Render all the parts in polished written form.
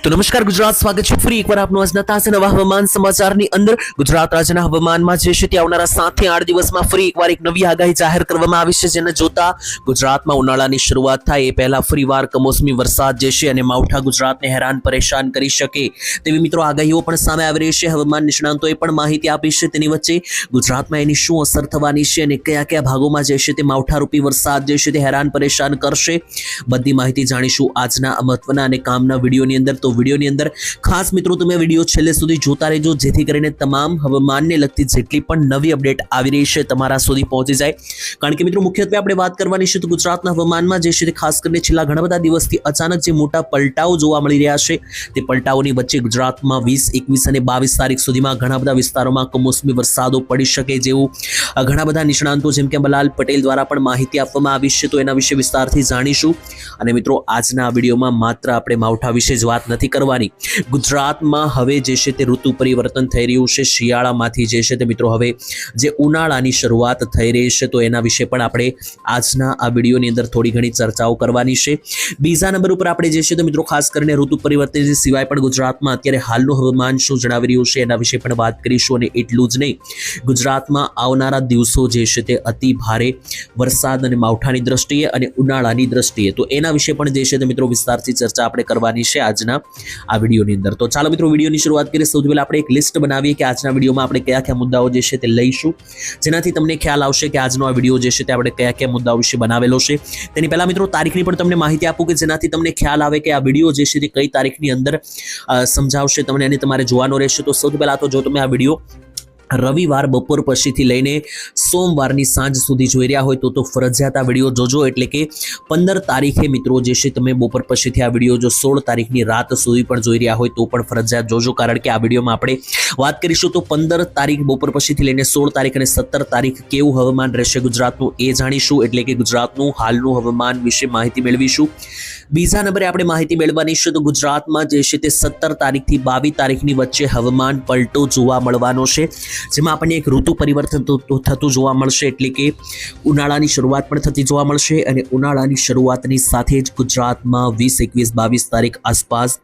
તો નમસ્કાર ગુજરાત, સ્વાગત છે ફરી એકવાર આપનું આજના તાજા નવા હવામાન સમાચારની અંદર। ગુજરાત રાજ્યના હવામાનમાં જે છે તે આવનારા 7 થી 8 દિવસમાં ફરી એકવાર એક નવી આગાહી જાહેર કરવામાં આવી છે, જેને જોતા ગુજરાતમાં ઉનાળાની શરૂઆત થાય એ પહેલા ફરીવાર કમોસમી વરસાદ જે છે અને માવઠા ગુજરાતને હેરાન પરેશાન કરી શકે તેવી મિત્રો આગાહીઓ પણ સામે આવી રહી છે। હવામાન નિષ્ણાંતોએ પણ માહિતી આપી છે। તેની વચ્ચે ગુજરાતમાં એની શું અસર થવાની છે અને કયા કયા ભાગોમાં જે છે તે માવઠારૂપી વરસાદ જે છે તે હેરાન પરેશાન કરશે, બધી માહિતી જાણીશું આજના મહત્વના અને કામના વિડીયોની અંદર। તો વિડીયોની અંદર ખાસ મિત્રો તમે વિડીયો છેલ્લે સુધી જોતા રહેજો, જેથી કરીને તમામ હવામાનને લગતી જેટલી પણ નવી અપડેટ આવી રહી છે તમારા સુધી પહોંચી જાય। કારણ કે મિત્રો મુખ્યત્વે આપણે વાત કરવાની છે તો ગુજરાતના હવામાનમાં જે છે તે ખાસ કરીને છેલ્લા ઘણા બધા દિવસથી અચાનક જે મોટા પલટાઓ જોવા મળી રહ્યા છે, તે પલટાઓની વચ્ચે ગુજરાતમાં 20, 21 અને 22 તારીખ સુધીમાં ઘણા બધા વિસ્તારોમાં કમોસમી વરસાદો પડી શકે જેવું ઘણા બધા નિષ્ણાંતો જેમ કે અંબાલાલ પટેલ દ્વારા પણ માહિતી આપવામાં આવી છે। તો એના વિશે વિસ્તારથી જાણીશું। અને મિત્રો આજના વિડીયોમાં માત્ર આપણે માવઠા વિશે જ વાત નથી કરવાની। ગુજરાતમાં હવે જે છે તે ઋતુ પરિવર્તન થઈ રહ્યું છે, શિયાળામાંથી જે છે તે મિત્રો હવે જે ઉનાળાની શરૂઆત થઈ રહી છે, તો એના વિશે પણ આપણે આજના આ વિડીયોની અંદર થોડી ઘણી ચર્ચાઓ કરવાની છે। બીજા નંબર ઉપર આપણે જે છે તો મિત્રો ખાસ કરીને ઋતુ પરિવર્તન સિવાય પણ ગુજરાતમાં અત્યારે હાલનું હવામાન શું જણાવી રહ્યું છે એના વિશે પણ વાત કરીશું। અને એટલું જ નહીં, ગુજરાતમાં આવનારા દિવસો જે છે તે અતિ ભારે વરસાદ અને માવઠાની દ્રષ્ટિએ અને ઉનાળાની દ્રષ્ટિએ, તો એના વિશે પણ જે છે તે મિત્રો વિસ્તારથી ચર્ચા આપણે કરવાની છે આજના આ વિડીયોની અંદર। તો ચાલો મિત્રો વિડીયોની શરૂઆત કરીએ। સૌથી પહેલા આપણે એક લિસ્ટ બનાવીએ કે આજના વિડીયોમાં આપણે કયા કયા મુદ્દાઓ જે છે તે લઈશું, જેનાથી તમને ખ્યાલ આવશે કે આજનો આ વિડીયો જે છે તે આપણે કયા કયા મુદ્દાઓ વિશે બનાવેલો છે। તેની પહેલા મિત્રો તારીખની પણ તમને માહિતી આપું કે જેનાથી તમને ખ્યાલ આવે કે આ વિડીયો જે છે તે કઈ તારીખની અંદર સમજાવશે તમને અને તમારે જોવાનો રહેશે। તો સૌથી પહેલા તો જો તમે આ વિડીયો રવિવાર બપોર પછીથી લઈને સોમવારની સાંજ સુધી જોઈ રહ્યા હોય તો ફરજિયાત આ વિડીયો જોજો। એટલે કે 15 તારીખે મિત્રો જે છે તમે બપોર પછીથી આ વિડીયો જો 16 તારીખની રાત સુધી પણ જોઈ રહ્યા હોય તો પણ ફરજિયાત જોજો, કારણ કે આ વિડીયોમાં આપણે વાત કરીશું તો 15 તારીખ બપોર પછીથી લઈને 16 તારીખ અને 17 તારીખ કેવું હવામાન રહેશે ગુજરાતનું એ જાણીશું। એટલે કે ગુજરાતનું હાલનું હવામાન વિશે માહિતી મેળવીશું। બીજા નંબરે આપણે માહિતી મેળવવાની છે તો ગુજરાતમાં જે છે તે 17 તારીખથી 22 તારીખની વચ્ચે હવામાન પલટો જોવા મળવાનો છે, જેમાં આપણને એક ઋતુ પરિવર્તન થતું જોવા મળશે। એટલે કે ઉનાળાની શરૂઆત પણ થતી જોવા મળશે અને ઉનાળાની શરૂઆતની સાથે જ ગુજરાતમાં 20, 21, 22 તારીખ આસપાસ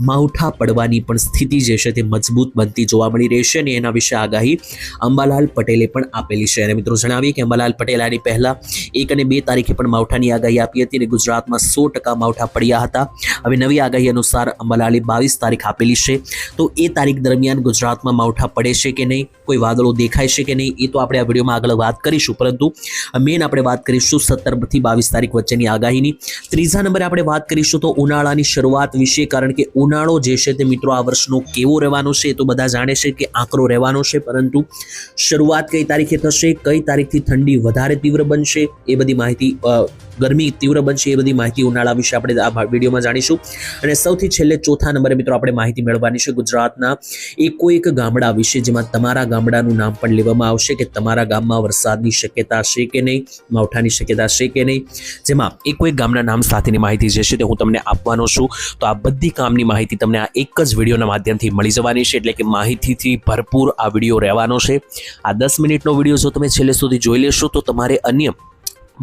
માવઠા પડવાની પણ સ્થિતિ જે છે તે મજબૂત બનતી જોવા મળી રહેશે અને એના વિશે આગાહી અંબાલાલ પટેલે પણ આપેલી છે। અને મિત્રો જણાવીએ કે અંબાલાલ પટેલ આની પહેલા 1 અને 2 તારીખે પણ માવઠાની આગાહી આપી હતી અને ગુજરાતમાં 100% માવઠા પડ્યા હતા। હવે નવી આગાહી અનુસાર અંબાલાલે 22 તારીખ આપેલી છે, તો એ તારીખ દરમિયાન ગુજરાતમાં માવઠા પડે છે કે નહીં, કોઈ વાદળો દેખાય છે કે નહીં, એ તો આપણે આ વિડીયોમાં આગળ વાત કરીશું, પરંતુ મેન આપણે વાત કરીશું 17 થી 22 તારીખ વચ્ચેની આગાહીની। ત્રીજા નંબરે આપણે વાત કરીશું તો ઉનાળાની શરૂઆત વિશે, કારણ કે ઉનાળો જે છે તે મિત્રો આ વર્ષનો કેવો રહેવાનો છે એ તો બધા જાણે છે કે આકરો રહેવાનો છે, પરંતુ શરૂઆત કઈ તારીખે થશે, કઈ તારીખથી ઠંડી વધારે તીવ્ર બનશે, એ બધી માહિતી, ગરમી તીવ્ર બનશે, એ બધી માહિતી ઉનાળા વિશે આપણે આ વિડીયોમાં જાણીશું। અને સૌથી છેલ્લે ચોથા નંબરે મિત્રો આપણે માહિતી મેળવવાની છે ગુજરાતના એક ગામડા વિશે, જેમાં તમારા ગામડાનું નામ પણ લેવામાં આવશે કે તમારા ગામમાં વરસાદની શક્યતા છે કે નહીં, માવઠાની શક્યતા છે કે નહીં, જેમાં એક ગામના નામ સાથેની માહિતી જે છે તે હું તમને આપવાનો છું। તો આ બધી કામની માહિતી તમને આ એક જ વિડીયોના માધ્યમથી મળી જવાની છે, એટલે કે માહિતીથી ભરપૂર આ વિડીયો રહેવાનો છે। આ 10 મિનિટનો વિડીયો જો તમે છેલ્લે સુધી જોઈ લેશો તો તમારે અન્ય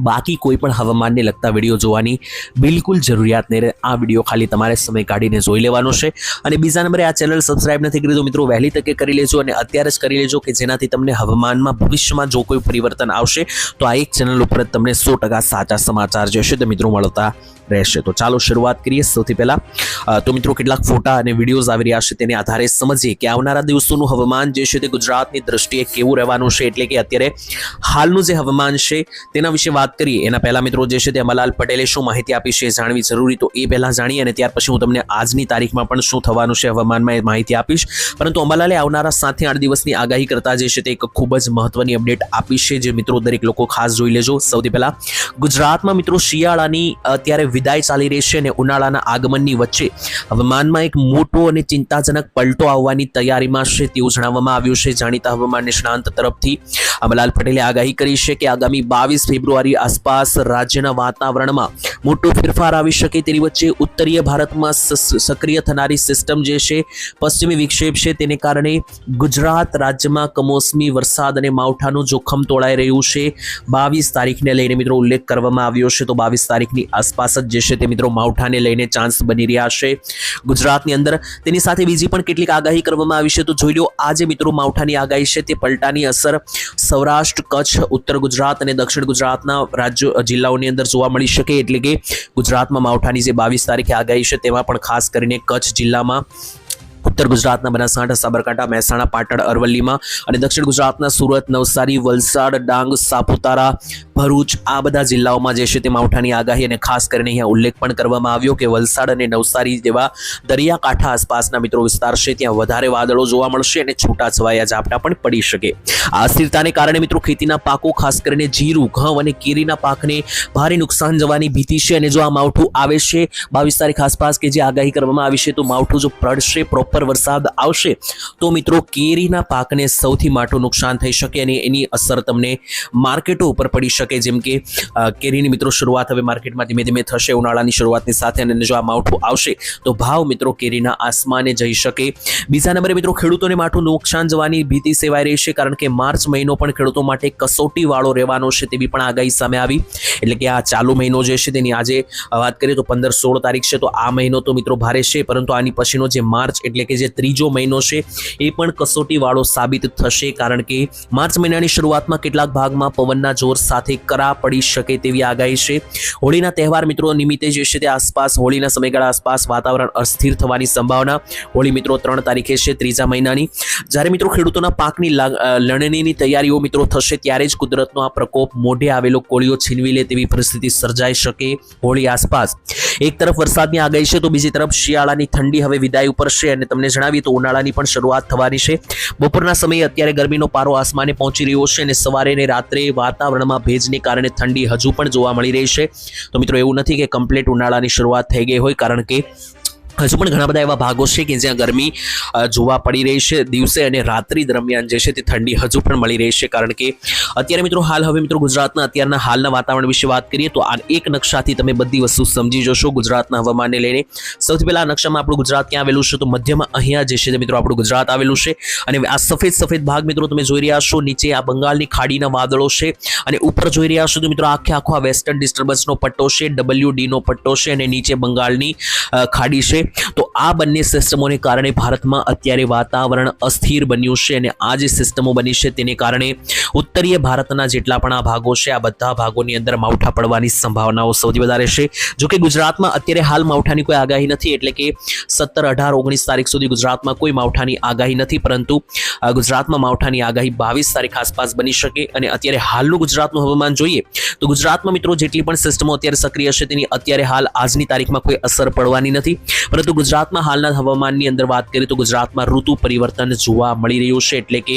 બાકી કોઈ પણ હવામાનને લગતા વિડીયો જોવાની બિલકુલ જરૂરિયાત નહીં રહે। આ વિડીયો ખાલી તમારે સમય કાઢીને જોઈ લેવાનો છે। અને બીજા નંબરે આ ચેનલ સબસ્ક્રાઇબ નથી કરી તો મિત્રો વહેલી તકે કરી લેજો અને અત્યારે જ કરી લેજો, કે જેનાથી તમને હવામાનમાં ભવિષ્યમાં જો કોઈ પરિવર્તન આવશે તો આ એક ચેનલ ઉપર તમને 100% સાચા સમાચાર જે છે તે મિત્રો મળતા રહેશે। તો ચાલો શરૂઆત કરીએ। સૌથી પહેલા તો મિત્રો કેટલાક ફોટા અને વિડીયોઝ આવી રહ્યા છે, તેને આધારે સમજીએ કે આવનારા દિવસોનું હવામાન જે છે તે ગુજરાતની દ્રષ્ટિએ કેવું રહેવાનું છે। એટલે કે અત્યારે હાલનું જે હવામાન છે તેના વિશે વાત કરીએ એના પહેલા મિત્રો જે છે તે અંબાલાલ પટેલે શું માહિતી આપી છે જાણવી જરૂરી, તો એ પહેલા જાણીએ અને ત્યાર પછી હું તમને આજની તારીખમાં પણ શું થવાનું છે હવામાનમાં એ માહિતી આપીશ। પરંતુ અંબાલાલે આવનારા 7 થી 8 દિવસની આગાહી કરતા જે છે તે એક ખૂબ જ મહત્વની અપડેટ આપી છે, જે મિત્રો દરેક લોકો ખાસ જોઈ લેજો। સૌથી પહેલા ગુજરાતમાં મિત્રો શિયાળાની અત્યારે વિદાય ચાલી રહી છે અને ઉનાળાના આગમનની વચ્ચે હવામાનમાં એક મોટો અને ચિંતાજનક પલટો આવવાની તૈયારીમાં છે તેવું જણાવવામાં આવ્યું છે। જાણીતા હવામાન નિષ્ણાંત તરફથી અંબાલાલ પટેલે આગાહી કરી છે કે આગામી 22 ફેબ્રુઆરી આસપાસ રાજ્યના વાતાવરણમાં મોટો ફેરફાર આવી શકે। તેની વચ્ચે ઉત્તરીય ભારતમાં સક્રિય થનારી સિસ્ટમ જે છે પશ્ચિમી વિક્ષેપ છે, તેને કારણે ગુજરાત રાજ્યમાં કમોસમી વરસાદ અને માવઠાનું જોખમ તોળાઈ રહ્યું છે। 22 તારીખને લઈને મિત્રો ઉલ્લેખ કરવામાં આવ્યો છે, તો 22 તારીખની આસપાસ જ જે છે તે મિત્રો માવઠાને લઈને ચાન્સ બની રહ્યા છે ગુજરાતની અંદર. તેની સાથે બીજી પણ કેટલીક આગાહી કરવામાં આવી છે. તો જોઈ લો, આજે મિત્રો માવઠાની આગાહી છે તે પલટાની અસર સૌરાષ્ટ્ર, કચ્છ, ઉત્તર ગુજરાત અને દક્ષિણ ગુજરાતના રાજ્યો જિલ્લાઓની અંદર જોવા મળી શકે. એટલે કે ગુજરાતમાં માવઠાની જે 22 તારીખે આગાહી છે તેમાં પણ ખાસ કરીને કચ્છ જિલ્લામાં, ઉત્તર ગુજરાતના બનાસકાંઠા, સાબરકાંઠા, મહેસાણા, પાટણ, અરવલ્લીમાં અને દક્ષિણ ગુજરાતના સુરત, નવસારી, વલસાડ, ડાંગ, સાપુતારા, ભરૂચ આ બધા જિલ્લાઓમાં જે છે તે માવઠાની આગાહી. અને ખાસ કરીને અહીંયા ઉલ્લેખ પણ કરવામાં આવ્યો કે વલસાડ અને નવસારી જેવા દરિયાકાંઠા આસપાસના મિત્રો વિસ્તાર છે ત્યાં વધારે વાદળો જોવા મળશે અને છૂટાછવાયા ઝાપટા પણ પડી શકે. આ અસ્થિરતાને કારણે મિત્રો ખેતીના પાકો, ખાસ કરીને જીરું, ઘઉં અને કેરીના પાકને ભારે નુકસાન જવાની ભીતિ છે. અને જો આ માવઠું આવે છે 22 તારીખ આસપાસ કે જે આગાહી કરવામાં આવી છે, તો માવઠું જો પડશે, પ્રોપર વરસાદ આવશે, તો મિત્રો કેરીના પાકને સૌથી મોટું નુકસાન થઈ શકે અને એની અસર તમને માર્કેટો ઉપર પડી શકે. જેમ કે કેરીની મિત્રો શરૂઆત હવે માર્કેટમાં ધીમે ધીમે થશે ઉનાળાની શરૂઆતની સાથે. અને જો આ માવઠું આવશે તો ભાવ મિત્રો કેરીના આસમાને જઈ શકે. બીજા નંબરે મિત્રો ખેડૂતોને મોટું નુકસાન જવાની ભીતિ સેવાઈ રહી છે, કારણ કે માર્ચ મહિનો પણ ખેડૂતો માટે કસોટી વાળો રહેવાનો છે તેવી પણ આગાહી સામે આવી. એટલે કે આ ચાલુ મહિનો જે છે તેની આજે વાત કરીએ તો 15-16 તારીખ છે, તો આ મહિનો તો મિત્રો ભારે છે, પરંતુ આની પછીનો જે માર્ચ એટલે કે જે ત્રીજો મહિનો છે એ પણ કસોટી વાળો સાબિત થશે. કારણ કે માર્ચ મહિનાની શરૂઆતમાં કેટલાક ભાગમાં પવનના જોર સાથે કરા પડી શકે તેવી આગાહી છે. હોળીના તહેવાર મિત્રો નિમિત્તે જે છે તે આસપાસ, હોળીના સમયગાળા આસપાસ વાતાવરણ અસ્થિર થવાની સંભાવના. હોળી મિત્રો 3 તારીખે છે, ત્રીજા મહિનાની. જ્યારે મિત્રો ખેડૂતોના પાકની લણણીની તૈયારીઓ મિત્રો થશે, ત્યારે જ કુદરતનો આ પ્રકોપ મોઢે આવેલો કોળીઓ છીનવી લે તેવી પરિસ્થિતિ સર્જાઈ શકે હોળી આસપાસ. એક તરફ વરસાદની આગાહી છે, તો બીજી તરફ શિયાળાની ઠંડી હવે વિદાય ઉપર છે. અને તમને જણાવીએ તો ઉનાળાની પણ શરૂઆત થવાની છે. બપોરના સમયે અત્યારે ગરમીનો પારો આસમાને પહોંચી રહ્યો છે અને સવારે અને રાત્રે વાતાવરણમાં ભેજને કારણે ઠંડી હજુ પણ જોવા મળી રહી છે. તો મિત્રો એવું નથી કે કમ્પ્લીટ ઉનાળાની શરૂઆત થઈ ગઈ હોય, કારણ કે હજુ પણ ઘણા બધા એવા ભાગો છે કે જ્યાં ગરમી જોવા પડી રહી છે. દિવસે અને રાત્રિ દરમિયાન જે છે તે ઠંડી હજુ પણ મળી રહી છે. કારણ કે અત્યારે મિત્રો હવે મિત્રો ગુજરાતના અત્યારના હાલના વાતાવરણ વિશે વાત કરીએ તો આ એક નકશાથી તમે બધી વસ્તુ સમજી જશો ગુજરાતના હવામાનને લઈને. સૌથી પહેલા આ નકશામાં આપણું ગુજરાત ક્યાં આવેલું છે, તો મધ્યમાં અહીંયા જે છે મિત્રો આપણું ગુજરાત આવેલું છે. અને આ સફેદ ભાગ મિત્રો તમે જોઈ રહ્યા છો, નીચે આ બંગાળની ખાડીના વાદળો છે. અને ઉપર જોઈ રહ્યા છો તો મિત્રો આખો આ વેસ્ટર્ન ડિસ્ટર્બન્સનો પટ્ટો છે, WD નો પટ્ટો છે, અને નીચે બંગાળની ખાડી છે. તો આ બંને સિસ્ટમોને કારણે ભારતમાં અત્યારે વાતાવરણ અસ્થિર બન્યું છે. અને આ જે સિસ્ટમો બની છે તેને કારણે ઉત્તરીય ભારતના જેટલા પણ આ ભાગો છે, આ બધા ભાગોની અંદર માવઠા પડવાની સંભાવનાઓ સૌથી વધારે છે. જો કે ગુજરાતમાં અત્યારે હાલ માવઠાની કોઈ આગાહી નથી. એટલે કે 17, 18, 19 તારીખ સુધી ગુજરાતમાં કોઈ માવઠાની આગાહી નથી, પરંતુ ગુજરાતમાં માવઠાની આગાહી 22 તારીખ આસપાસ બની શકે. અને અત્યારે હાલનું ગુજરાતનું હવામાન જોઈએ તો ગુજરાતમાં મિત્રો જેટલી પણ સિસ્ટમો અત્યારે સક્રિય છે તેની અત્યારે હાલ આજની તારીખમાં કોઈ અસર પડવાની નથી. પરંતુ ગુજરાતમાં હાલના હવામાનની અંદર વાત કરીએ તો ગુજરાતમાં ઋતુ પરિવર્તન જોવા મળી રહ્યું છે. એટલે કે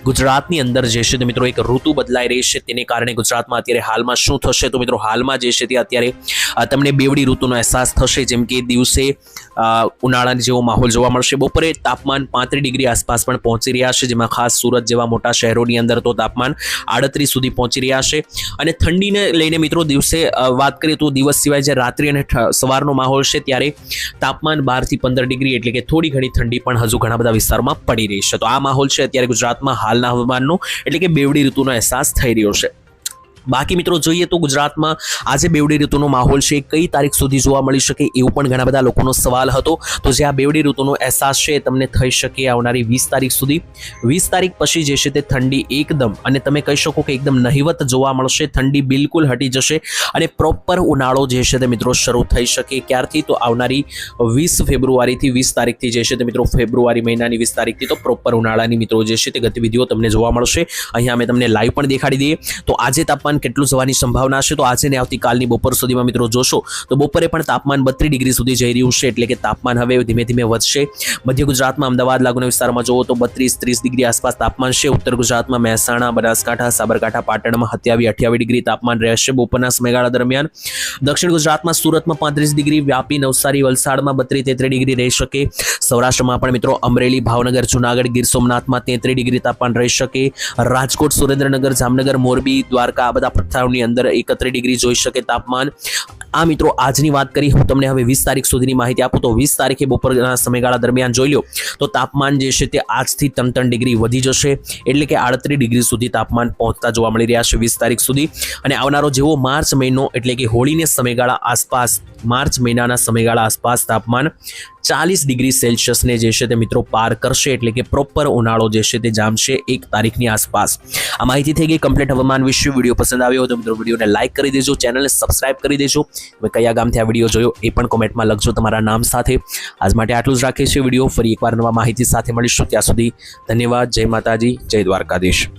ગુજરાતની અંદર જે છે મિત્રો એક ઋતુ બદલાઈ રહી છે. તેને કારણે ગુજરાતમાં અત્યારે હાલમાં શું થશે, તો મિત્રો હાલમાં જે છે તે અત્યારે તમને બેવડી ઋતુનો અહેસાસ થશે. જેમ કે દિવસે ઉનાળાની જેવો માહોલ જોવા મળશે. બપોરે તાપમાન 35 ડિગ્રી આસપાસ પણ પહોંચી રહ્યા છે, જેમાં ખાસ સુરત જેવા મોટા શહેરોની અંદર તો તાપમાન 38 સુધી પહોંચી રહ્યા છે. અને ઠંડીને લઈને મિત્રો દિવસે વાત કરીએ તો દિવસ સિવાય જે રાત્રિ અને સવારનો માહોલ છે ત્યારે તાપમાન 12 થી 15 ડિગ્રી એટલે કે થોડી ઘણી ઠંડી પણ હજુ ઘણા બધા વિસ્તારોમાં પડી રહી છે. તો આ માહોલ છે અત્યારે ગુજરાતમાં હાલના હવામાનનો, એટલે કે બેવડી ઋતુનો અહેસાસ થઈ રહ્યો છે. બાકી મિત્રો જોઈએ તો ગુજરાતમાં આજે બેવડી ઋતુનો માહોલ છે કઈ તારીખ સુધી જોવા મળી શકે, એવું પણ ઘણા બધા લોકોનો સવાલ હતો. તો જે આ બેવડી ઋતુનો અહેસાસ છે તમને થઈ શકે આવનારી 20 તારીખ સુધી. 20 તારીખ પછી જે છે તે ઠંડી એકદમ, અને તમે કહી શકો કે એકદમ નહિવત જોવા મળશે. ઠંડી બિલકુલ હટી જશે અને પ્રોપર ઉનાળો જે છે તે મિત્રો શરૂ થઈ શકે. ક્યારથી, તો આવનારી 20 ફેબ્રુઆરીથી 20 તારીખથી જે છે તે મિત્રો ફેબ્રુઆરી મહિનાની 20 તારીખથી તો પ્રોપર ઉનાળાની મિત્રો જે છે તે ગતિવિધિઓ તમને જોવા મળશે. અહીંયા અમે તમને લાઈવ પણ દેખાડી દઈએ. તો આજે તાપમાન કેટલું જવાની સંભાવના છે, તો આજે ને આવતીકાલની બપોર સુધીમાં મિત્રો જોશો તો બપોરે પણ તાપમાન 32 ડિગ્રી સુધી જઈ રહ્યું છે. એટલે કે તાપમાન હવે ધીમે ધીમે વધશે. મધ્ય ગુજરાતમાં અમદાવાદ લાગુના વિસ્તારમાં જોવો તો 32-30 ડિગ્રી આસપાસ તાપમાન છે. ઉત્તર ગુજરાતમાં મહેસાણા, બનાસકાંઠા, સાબરકાંઠા, પાટણમાં 27-28 ડિગ્રી તાપમાન રહેશે બપોરના સમયગાળા દરમિયાન. દક્ષિણ ગુજરાતમાં સુરતમાં 35 ડિગ્રી, વ્યાપી, નવસારી, વલસાડમાં 32-33 ડિગ્રી રહી શકે. સૌરાષ્ટ્રમાં પણ મિત્રો અમરેલી, ભાવનગર, જુનાગઢ, ગીર સોમનાથમાં 33 ડિગ્રી તાપમાન રહી શકે. રાજકોટ, સુરેન્દ્રનગર, જામનગર, મોરબી, દ્વારકા બધા પથ્થરોની અંદર 31 ડિગ્રી જોઈ શકે તાપમાન. આ મિત્રો આજની વાત કરી. હું તમને હવે 20 તારીખ સુધીની માહિતી આપું તો 20 તારીખે બપોરના સમયગાળા દરમિયાન જોઈ લો તો તાપમાન જે છે તે આજથી 3 ડિગ્રી વધી જશે, એટલે કે 38 ડિગ્રી સુધી તાપમાન પહોંચતા જોવા મળી રહ્યા છે 20 તારીખ સુધી. અને આવનારો જેવો માર્ચ મહિનો એટલે કે હોળીને સમયગાળા આસપાસ, માર્ચ મહિનાના સમયગાળા આસપાસ તાપમાન 40 ડિગ્રી સેલ્સિયસને જે છે તે મિત્રો પાર કરશે, એટલે કે પ્રોપર ઉનાળો જે છે તે જામશે 1 તારીખની આસપાસ. આ માહિતી થઈ ગઈ કમ્પ્લીટ હવામાન વિશે. વિડીયો પસંદ આવ્યો તો મિત્રો વિડીયોને લાઇક કરી દેજો, ચેનલને સબસ્ક્રાઇબ કરી દેજો. હવે કયા ગામથી આ વિડીયો જોયો એ પણ કોમેન્ટમાં લખજો તમારા નામ સાથે. આજ માટે આટલું જ રાખીએ છીએ વિડીયો. ફરી એકવાર નવા માહિતી સાથે મળીશું. ત્યાં સુધી ધન્યવાદ. જય માતાજી, જય દ્વારકાધીશ.